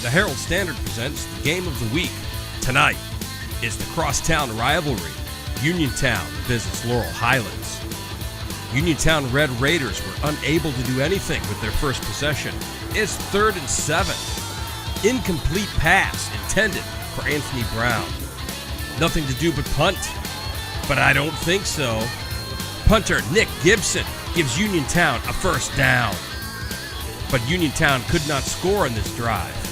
The Herald Standard presents the game of the week. Tonight is the crosstown rivalry. Uniontown visits Laurel Highlands. Uniontown Red Raiders were unable to do anything with their first possession. It's 3rd and 7. Incomplete pass intended for Anthony Brown. Nothing to do but punt. But I don't think so. Punter Nick Gibson gives Uniontown a first down. But Uniontown could not score on this drive.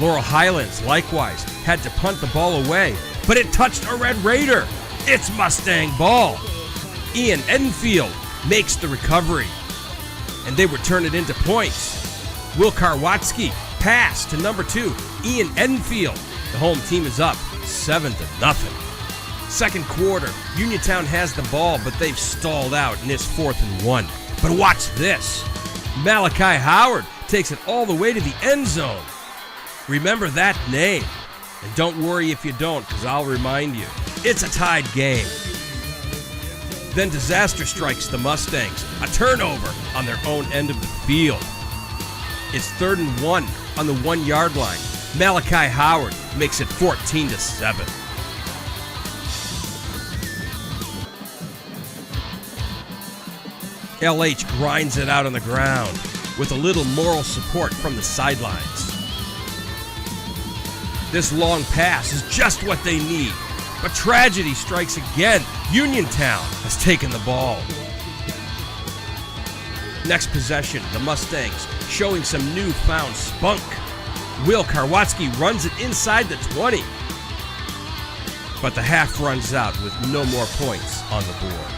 Laurel Highlands likewise had to punt the ball away, but it touched a Red Raider. It's Mustang ball. Ian Edenfield makes the recovery, and they would turn it into points. Will Karwatsky pass to number 2, Ian Edenfield. The home team is up 7-0. Second quarter, Uniontown has the ball, but they've stalled out, and it's 4th and 1. But watch this. Malachi Howard takes it all the way to the end zone. Remember that name. And don't worry if you don't, because I'll remind you. It's a tied game. Then disaster strikes the Mustangs. A turnover on their own end of the field. It's 3rd and 1 on the 1-yard line. Malachi Howard makes it 14-7. LH grinds it out on the ground with a little moral support from the sidelines. This long pass is just what they need, but tragedy strikes again. Uniontown has taken the ball. Next possession, the Mustangs showing some newfound spunk. Will Karwatsky runs it inside the 20, but the half runs out with no more points on the board.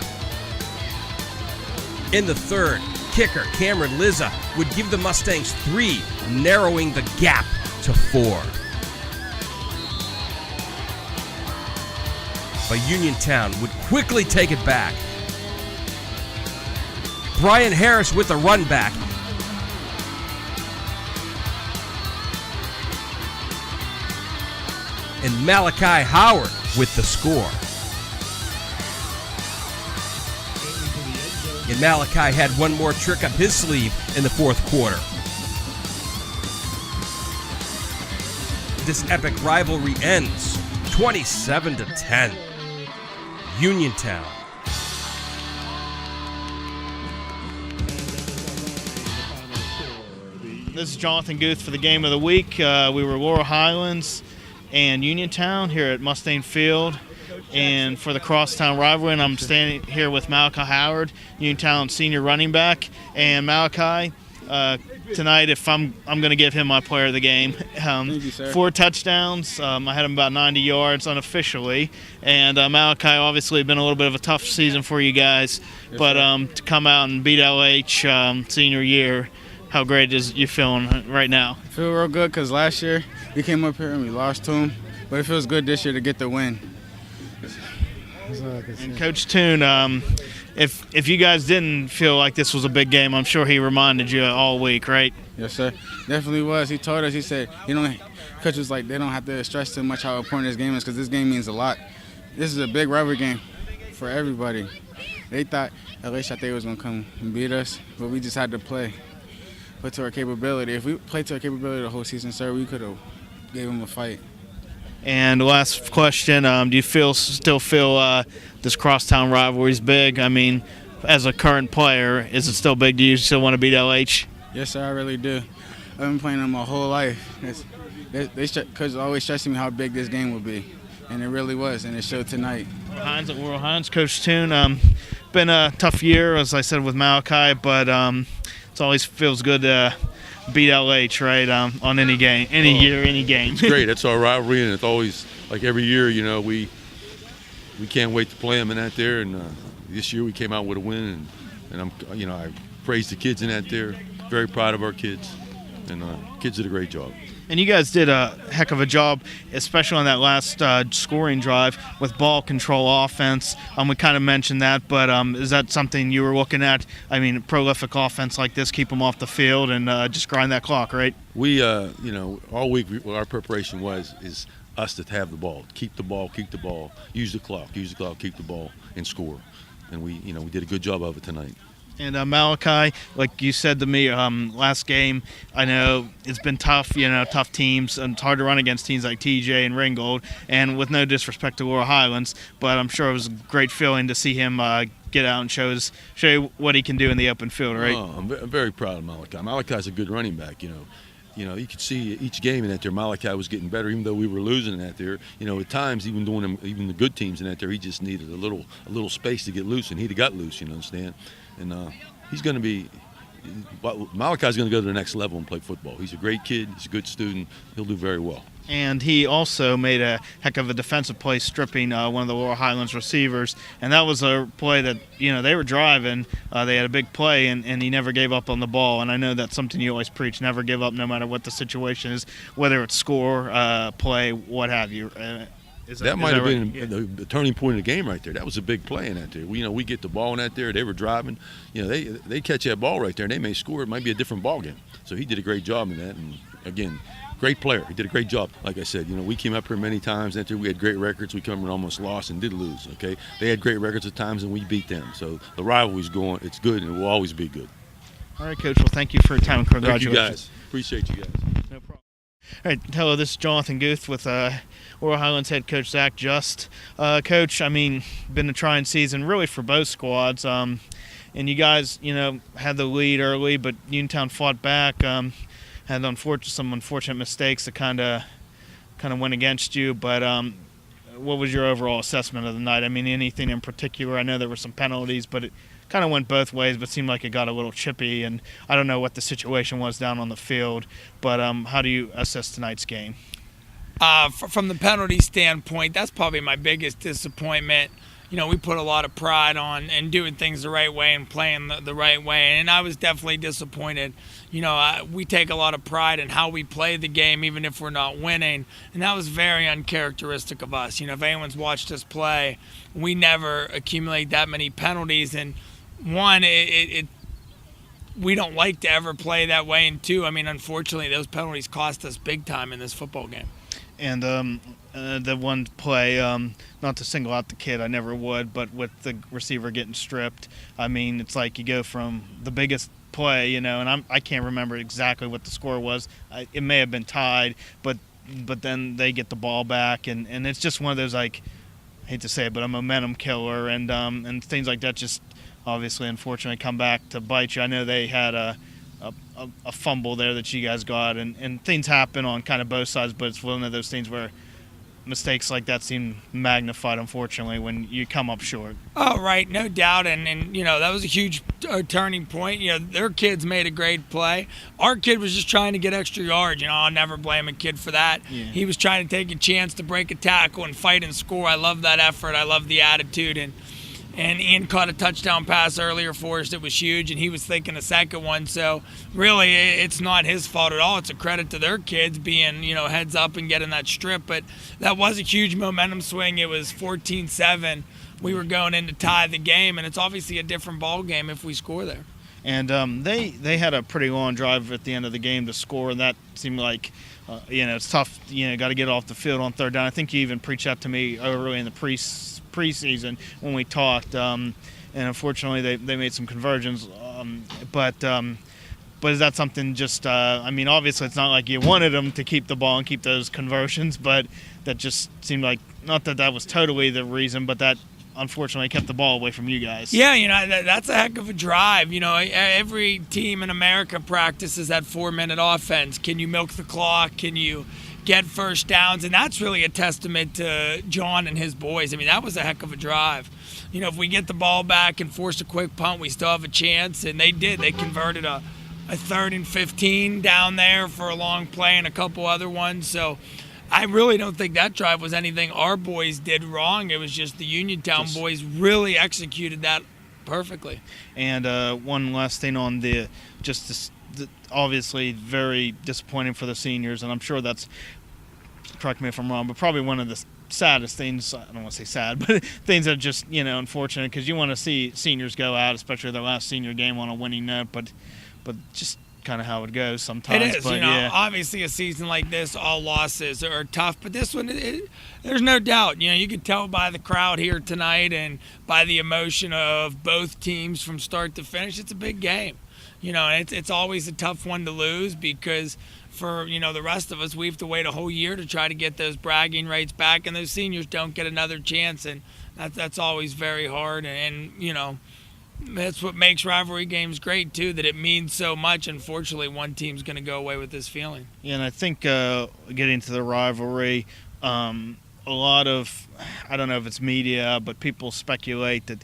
In the third, kicker Cameron Lizza would give the Mustangs 3, narrowing the gap to 4. But Uniontown would quickly take it back. Brian Harris with the run back. And Malachi Howard with the score. And Malachi had one more trick up his sleeve in the fourth quarter. This epic rivalry ends 27-10. Uniontown. This is Jonathan Guth for the game of the week. We were Laurel Highlands and Uniontown here at Mustang Field, and for the crosstown rivalry, and I'm standing here with Malachi Howard, Uniontown senior running back. And Malachi, tonight, if I'm going to give him my player of the game. Thank you, sir. 4 touchdowns. I had him about 90 yards unofficially. And Malachi, obviously, been a little bit of a tough season for you guys. Yes, but to come out and beat LH senior year, how great is you feeling right now? I feel real good because last year we came up here and we lost to him. But it feels good this year to get the win. And Coach Toon, if you guys didn't feel like this was a big game, I'm sure he reminded you all week, right? Yes, sir. Definitely was. He told us, he said, Coach was like, they don't have to stress too much how important this game is because this game means a lot. This is a big rivalry game for everybody. They thought LH was going to come and beat us, but we just had to play to our capability. If we played to our capability the whole season, sir, we could have gave them a fight. And last question, do you still feel this crosstown rivalry is big? I mean, as a current player, is it still big? Do you still want to beat LH? Yes, sir, I really do. I've been playing them my whole life. Coach always stressing me how big this game would be, and it really was, and it showed tonight. Hines at Laurel Highlands, Coach Toon, been a tough year, as I said, with Malachi, but it always feels good to beat LH, right, on any game, year, any game. It's great. That's our rivalry, and it's always, like every year, we can't wait to play them in that there. And this year we came out with a win, and I praise the kids in that there. Very proud of our kids, and kids did a great job. And you guys did a heck of a job, especially on that last scoring drive with ball control offense. We kind of mentioned that, but is that something you were looking at? I mean, prolific offense like this, keep them off the field and just grind that clock, right? We, all week our preparation is us to have the ball, keep the ball, use the clock, keep the ball, and score. And we did a good job of it tonight. And Malachi, like you said to me last game, I know it's been tough, tough teams, and it's hard to run against teams like TJ and Ringgold, and with no disrespect to Laurel Highlands, but I'm sure it was a great feeling to see him get out and show you what he can do in the open field, right? Oh, I'm very proud of Malachi. Malachi's a good running back, you could see each game in that there, Malachi was getting better, even though we were losing in that there. At times, even the good teams in that there, he just needed a little space to get loose, and he got loose. You understand? And he's going to be. Malachi's going to go to the next level and play football. He's a great kid. He's a good student. He'll do very well. And he also made a heck of a defensive play stripping one of the Laurel Highlands receivers. And that was a play that, they were driving. They had a big play, and he never gave up on the ball. And I know that's something you always preach, never give up no matter what the situation is, whether it's score, play, what have you. That might have been the turning point of the game right there. That was a big play in that there. We get the ball in that there. They were driving. They catch that ball right there, and they may score. It might be a different ball game. So he did a great job in that. And, again, great player. He did a great job. Like I said, we came up here many times. After we had great records. We come and almost lost and did lose, okay? They had great records at times, and we beat them. So the rivalry's going. It's good, and it will always be good. All right, Coach. Well, thank you for your time. Congratulations. Thank you, guys. Appreciate you guys. No problem. All right, hello, this is Jonathan Guth with Laurel Highlands head coach Zach Just. Coach, been a trying season really for both squads. And you guys, had the lead early, but Uniontown fought back. Had some unfortunate mistakes that kind of went against you. But what was your overall assessment of the night? Anything in particular? I know there were some penalties, but it kind of went both ways, but seemed like it got a little chippy, and I don't know what the situation was down on the field, but how do you assess tonight's game? From the penalty standpoint, that's probably my biggest disappointment. We put a lot of pride on and doing things the right way and playing the right way, and I was definitely disappointed. We take a lot of pride in how we play the game, even if we're not winning, and that was very uncharacteristic of us. If anyone's watched us play, we never accumulate that many penalties, and one, we don't like to ever play that way, and two, unfortunately, those penalties cost us big time in this football game. And the one play, not to single out the kid, I never would, but with the receiver getting stripped, it's like you go from the biggest play, and I can't remember exactly what the score was. It may have been tied, but then they get the ball back, and it's just one of those, I hate to say it, but a momentum killer, and things like that just obviously, unfortunately, come back to bite you. I know they had a fumble there that you guys got, and things happen on kind of both sides, but it's one of those things where mistakes like that seem magnified, unfortunately, when you come up short. Oh, right, no doubt, and that was a huge turning point. Their kids made a great play. Our kid was just trying to get extra yards. I'll never blame a kid for that. Yeah. He was trying to take a chance to break a tackle and fight and score. I love that effort. I love the attitude, and Ian caught a touchdown pass earlier for us that was huge, and he was thinking a second one. So really, it's not his fault at all. It's a credit to their kids being, heads up and getting that strip. But that was a huge momentum swing. It was 14-7. We were going in to tie the game, and it's obviously a different ball game if we score there. And they had a pretty long drive at the end of the game to score, and that seemed like, it's tough. Got to get off the field on third down. I think you even preached that to me early in the preseason when we talked, and unfortunately they made some conversions, but is that something just obviously it's not like you wanted them to keep the ball and keep those conversions, but that just seemed like, not that was totally the reason, but that unfortunately kept the ball away from you guys. Yeah, that's a heck of a drive. Every team in America practices that 4-minute offense. Can you milk the clock? Can you get first downs? And that's really a testament to John and his boys. That was a heck of a drive. If we get the ball back and force a quick punt, we still have a chance, and they did. They converted a 3rd and 15 down there for a long play and a couple other ones. So I really don't think that drive was anything our boys did wrong. It was just the Uniontown boys really executed that perfectly. And one last thing on the obviously very disappointing for the seniors, and I'm sure that's, correct me if I'm wrong, but probably one of the saddest things, I don't want to say sad, but things that are just, unfortunate, because you want to see seniors go out, especially their last senior game, on a winning note, but just kind of how it goes sometimes. It is, but obviously a season like this, all losses are tough, but this one, there's no doubt. You could tell by the crowd here tonight and by the emotion of both teams from start to finish. It's a big game. It's always a tough one to lose because for, the rest of us, we have to wait a whole year to try to get those bragging rights back, and those seniors don't get another chance, and that's always very hard. And that's what makes rivalry games great, too, that it means so much. Unfortunately, one team's going to go away with this feeling. Yeah, and I think getting to the rivalry, a lot of, I don't know if it's media, but people speculate that,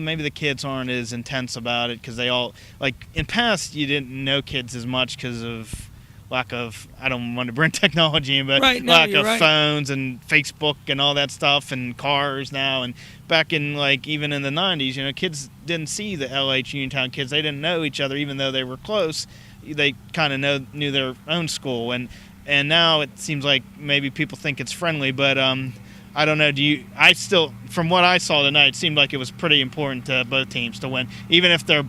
maybe the kids aren't as intense about it because they all, like, in past, you didn't know kids as much because of lack of, I don't want to bring technology in, but lack of phones and Facebook and all that stuff and cars now. And back in, like, even in the 90s, kids didn't see the LH Uniontown kids. They didn't know each other, even though they were close. They kind of knew their own school. And now it seems like maybe people think it's friendly, but I don't know. I still, from what I saw tonight, it seemed like it was pretty important to both teams to win, even if they're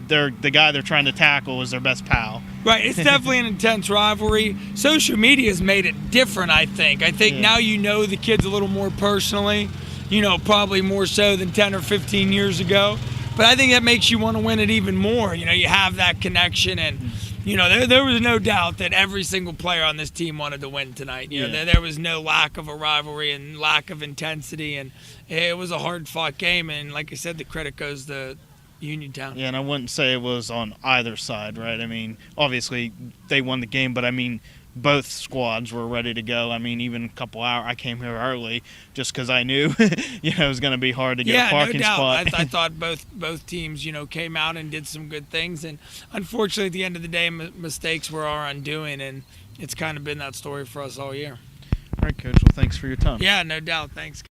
the guy they're trying to tackle is their best pal. Right, it's definitely an intense rivalry. Social media has made it different, I think. I think now the kids a little more personally, probably more so than 10 or 15 years ago. But I think that makes you want to win it even more. You have that connection, and there was no doubt that every single player on this team wanted to win tonight. There was no lack of a rivalry and lack of intensity, and it was a hard-fought game. And like I said, the credit goes to Uniontown. Yeah, and I wouldn't say it was on either side, right? I mean, obviously they won the game, but I mean, both squads were ready to go. I mean, even a couple hours, I came here early just because I knew, it was going to be hard to get a parking spot. I thought both teams, came out and did some good things, and unfortunately, at the end of the day, mistakes were our undoing, and it's kind of been that story for us all year. All right, Coach. Well, thanks for your time. Yeah, no doubt. Thanks.